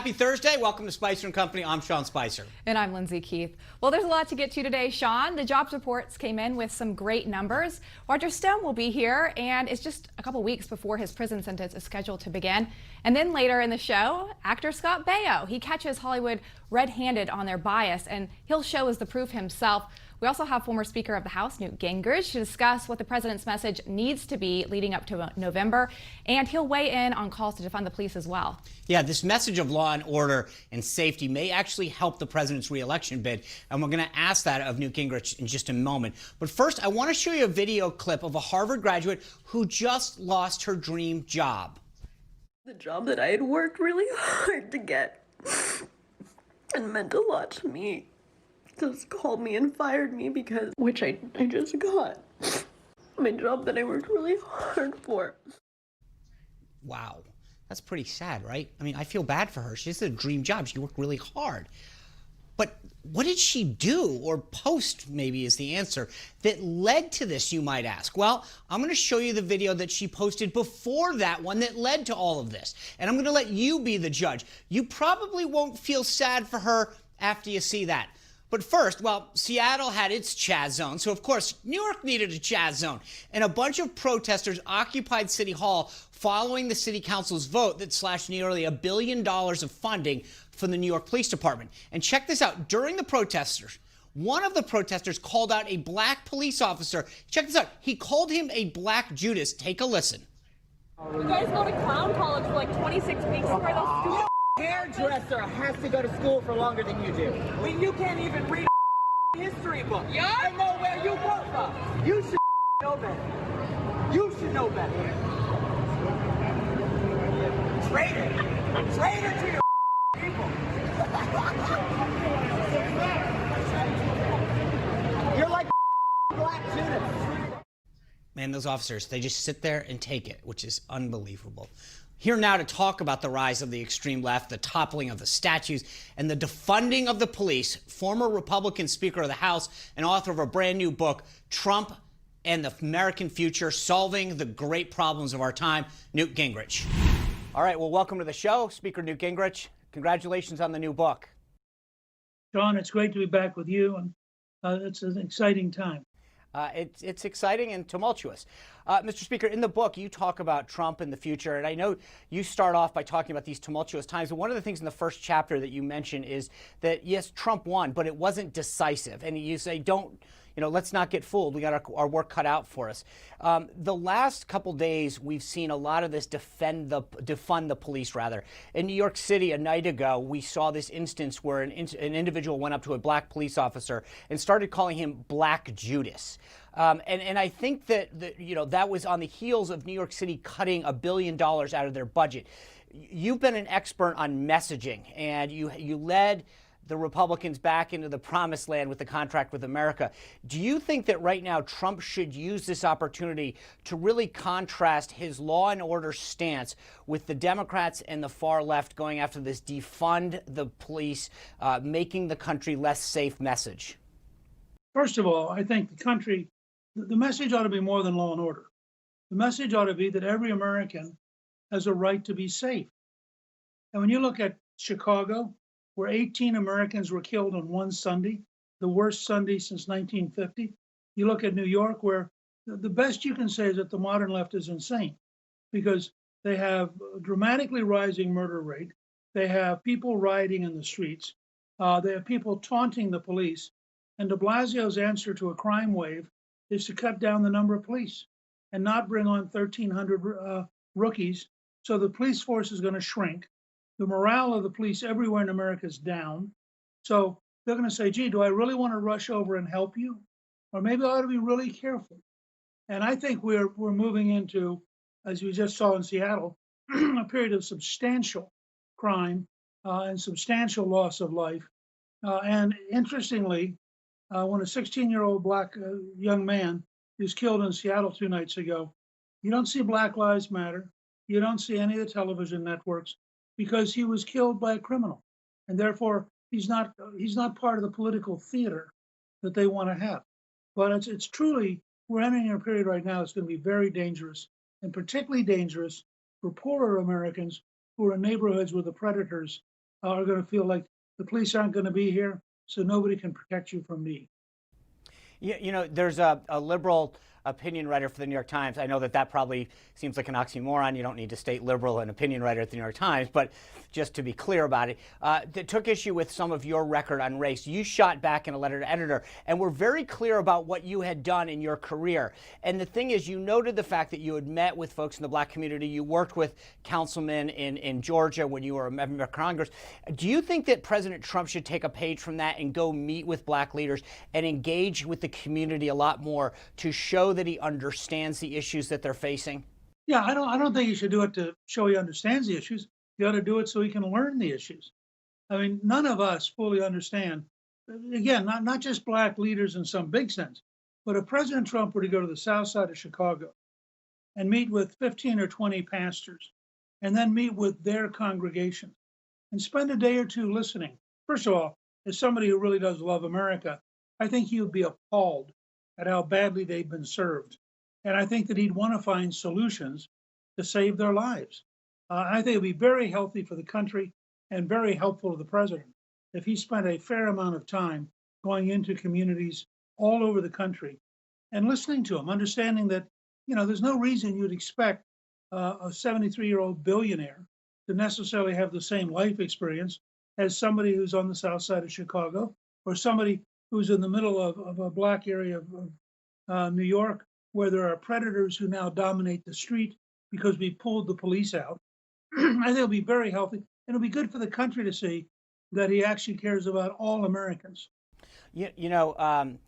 happy Thursday. Welcome to Spicer and Company. I'm Sean Spicer. And I'm Lindsay Keith. Well, there's a lot to get to today, Sean. The jobs reports came in with some great numbers. Roger Stone will be here, and it's just a couple weeks before his prison sentence is scheduled to begin. And then later in the show, actor Scott Baio. He catches Hollywood red-handed on their bias, and he'll show us the proof himself. We also have former Speaker of the House, Newt Gingrich, to discuss what the president's message needs to be leading up to November, and he'll weigh in on calls to defund the police as well. Yeah, this message of law and order and safety may actually help the president's re-election bid, and we're going to ask that of Newt Gingrich in just a moment. But first, I want to show you a video clip of a Harvard graduate who just lost her dream job. The job that I had worked really hard to get and meant a lot to me just called me and fired me because, which I just got. My job that I worked really hard for. Wow, that's pretty sad, right? I mean, I feel bad for her. She has a dream job. She worked really hard. But what did she do, or post maybe is the answer, that led to this, you might ask? Well, I'm going to show you the video that she posted before that one that led to all of this. And I'm going to let you be the judge. You probably won't feel sad for her after you see that. But first, well, Seattle had its Chaz zone, so of course, New York needed a Chaz zone. And a bunch of protesters occupied City Hall following the City Council's vote that slashed nearly $1 billion of funding from the New York Police Department. And check this out, during the protesters, one of the protesters called out a black police officer. Check this out, he called him a black Judas. Take a listen. You guys go to clown college for like 26 weeks for those stupid hairdresser has to go to school for longer than you do. When you can't even read a history book. Yeah? I know where you come from. You should know better. You should know better. Traitor. Traitor to your people. You're like black Judas. Man, those officers, they just sit there and take it, which is unbelievable. Here now to talk about the rise of the extreme left, the toppling of the statues, and the defunding of the police, former Republican Speaker of the House and author of a brand new book, Trump and the American Future, Solving the Great Problems of Our Time, Newt Gingrich. All right, well, welcome to the show, Speaker Newt Gingrich. Congratulations on the new book. Sean, it's great to be back with you, and it's an exciting time. It's exciting and tumultuous. Mr. Speaker, in the book, you talk about Trump and the future, and I know you start off by talking about these tumultuous times, but one of the things in the first chapter that you mention is that, yes, Trump won, but it wasn't decisive. And you say, let's not get fooled. We got our work cut out for us. The last couple days, we've seen a lot of this defund the police, rather. In New York City, a night ago, we saw this instance where an individual went up to a black police officer and started calling him Black Judas. And I think that was on the heels of New York City cutting $1 billion out of their budget. You've been an expert on messaging, and you led the Republicans back into the promised land with the contract with America. Do you think that right now Trump should use this opportunity to really contrast his law and order stance with the Democrats and the far left going after this defund the police, making the country less safe message? First of all, I think the message ought to be more than law and order. The message ought to be that every American has a right to be safe. And when you look at Chicago, where 18 Americans were killed on one Sunday, the worst Sunday since 1950. You look at New York, where the best you can say is that the modern left is insane, because they have a dramatically rising murder rate. They have people rioting in the streets. They have people taunting the police. And de Blasio's answer to a crime wave is to cut down the number of police and not bring on 1,300 rookies. So the police force is going to shrink. The morale of the police everywhere in America is down. So they're going to say, gee, do I really want to rush over and help you? Or maybe I ought to be really careful. And I think we're moving into, as we just saw in Seattle, a period of substantial crime and substantial loss of life. And interestingly, when a 16-year-old black young man is killed in Seattle 2 nights ago, you don't see Black Lives Matter. You don't see any of the television networks, because he was killed by a criminal, and therefore he's not part of the political theater that they want to have. But it's truly, we're entering a period right now that's going to be very dangerous, and particularly dangerous for poorer Americans who are in neighborhoods where the predators are going to feel like the police aren't going to be here, so nobody can protect you from me. There's a liberal opinion writer for the New York Times. I know that probably seems like an oxymoron. You don't need to state liberal and opinion writer at the New York Times, but just to be clear about it, that took issue with some of your record on race. You shot back in a letter to editor and were very clear about what you had done in your career. And the thing is, you noted the fact that you had met with folks in the black community. You worked with councilmen in Georgia when you were a member of Congress. Do you think that President Trump should take a page from that and go meet with black leaders and engage with the community a lot more to show that he understands the issues that they're facing? Yeah, I don't think he should do it to show he understands the issues. He ought to do it so he can learn the issues. I mean, none of us fully understand. Again, not just black leaders in some big sense, but if President Trump were to go to the south side of Chicago and meet with 15 or 20 pastors, and then meet with their congregation and spend a day or two listening. First of all, as somebody who really does love America, I think he would be appalled at how badly they've been served. And I think that he'd want to find solutions to save their lives. I think it would be very healthy for the country and very helpful to the president if he spent a fair amount of time going into communities all over the country and listening to them, understanding that, there's no reason you'd expect a 73-year-old billionaire to necessarily have the same life experience as somebody who's on the south side of Chicago or somebody who's in the middle of a black area of New York, where there are predators who now dominate the street because we pulled the police out. I think it'll be very healthy. And it'll be good for the country to see that he actually cares about all Americans. In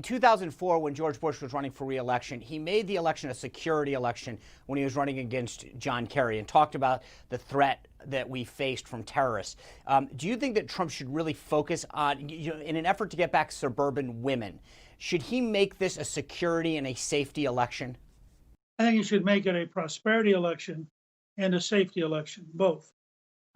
2004, when George Bush was running for re-election, he made the election a security election when he was running against John Kerry and talked about the threat that we faced from terrorists. Do you think that Trump should really focus on, in an effort to get back suburban women, should he make this a security and a safety election? I think he should make it a prosperity election and a safety election, both.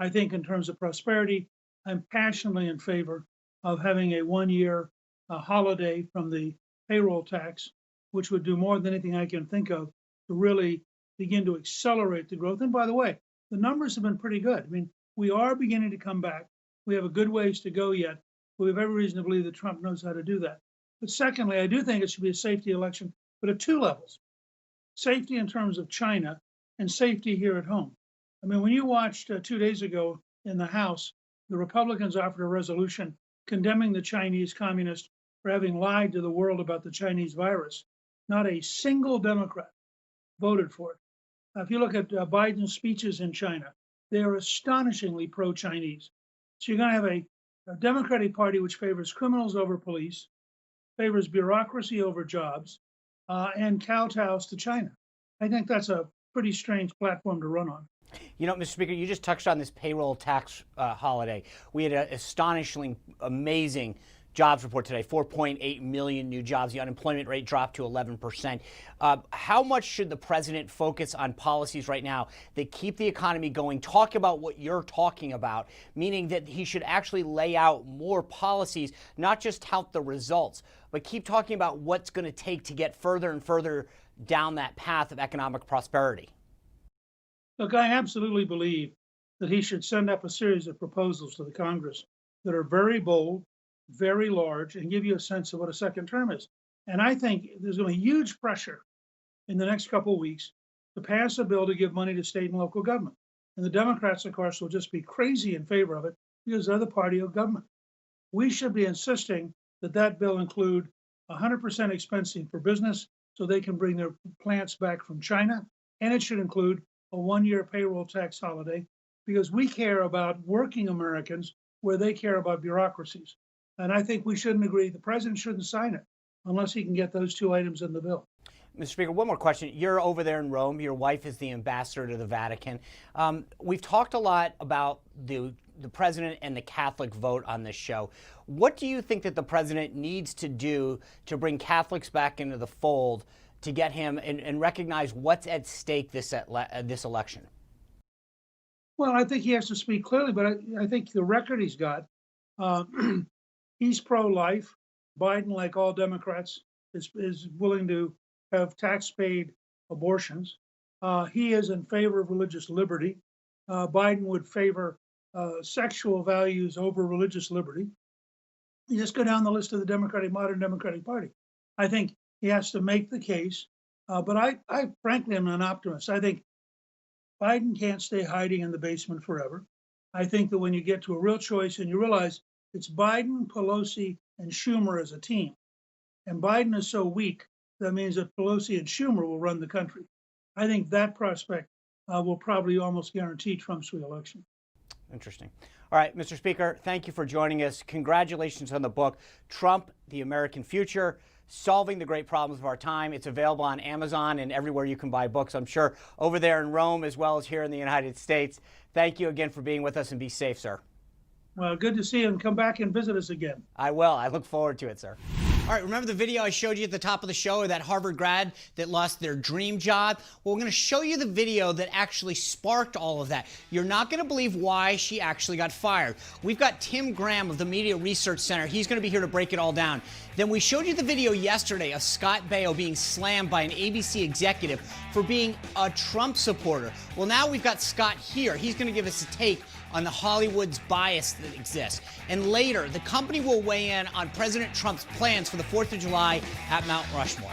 I think in terms of prosperity, I'm passionately in favor of having a one-year holiday from the payroll tax, which would do more than anything I can think of to really begin to accelerate the growth. And by the way, the numbers have been pretty good. I mean, we are beginning to come back. We have a good ways to go yet, but we have every reason to believe that Trump knows how to do that. But secondly, I do think it should be a safety election, but at two levels. Safety in terms of China and safety here at home. I mean, when you watched 2 days ago in the House, the Republicans offered a resolution condemning the Chinese communists for having lied to the world about the Chinese virus. Not a single Democrat voted for it. If you look at Biden's speeches in China, they are astonishingly pro-Chinese. So you're going to have a Democratic Party which favors criminals over police, favors bureaucracy over jobs, and kowtows to China. I think that's a pretty strange platform to run on. Mr. Speaker, you just touched on this payroll tax holiday. We had an astonishingly amazing jobs report today, 4.8 million new jobs. The unemployment rate dropped to 11%. How much should the president focus on policies right now that keep the economy going? Talk about what you're talking about, meaning that he should actually lay out more policies, not just tout the results, but keep talking about what's going to take to get further and further down that path of economic prosperity. Look, I absolutely believe that he should send up a series of proposals to the Congress that are very bold, very large, and give you a sense of what a second term is. And I think there's going to be huge pressure in the next couple of weeks to pass a bill to give money to state and local government. And the Democrats, of course, will just be crazy in favor of it because they're the party of government. We should be insisting that that bill include 100% expensing for business so they can bring their plants back from China. And it should include a one-year payroll tax holiday because we care about working Americans where they care about bureaucracies. And I think we shouldn't agree. The president shouldn't sign it unless he can get those two items in the bill. Mr. Speaker, one more question. You're over there in Rome. Your wife is the ambassador to the Vatican. We've talked a lot about the president and the Catholic vote on this show. What do you think that the president needs to do to bring Catholics back into the fold to get him and recognize what's at stake this election? Well, I think he has to speak clearly, but I think the record he's got, he's pro-life. Biden, like all Democrats, is willing to have tax-paid abortions. He is in favor of religious liberty. Biden would favor sexual values over religious liberty. You just go down the list of the modern Democratic Party. I think he has to make the case. But I frankly am an optimist. I think Biden can't stay hiding in the basement forever. I think that when you get to a real choice and you realize it's Biden, Pelosi, and Schumer as a team, and Biden is so weak, that means that Pelosi and Schumer will run the country. I think that prospect will probably almost guarantee Trump's reelection. Interesting. All right, Mr. Speaker, thank you for joining us. Congratulations on the book, Trump, the American Future, Solving the Great Problems of Our Time. It's available on Amazon and everywhere you can buy books, I'm sure, over there in Rome as well as here in the United States. Thank you again for being with us, and be safe, sir. Well, good to see you, and come back and visit us again. I will. I look forward to it, sir. All right, remember the video I showed you at the top of the show of that Harvard grad that lost their dream job? Well, we're going to show you the video that actually sparked all of that. You're not going to believe why she actually got fired. We've got Tim Graham of the Media Research Center. He's going to be here to break it all down. Then we showed you the video yesterday of Scott Baio being slammed by an ABC executive for being a Trump supporter. Well, now we've got Scott here. He's going to give us a take on the Hollywood's bias that exists. And later, the company will weigh in on President Trump's plans for the 4th of July at Mount Rushmore.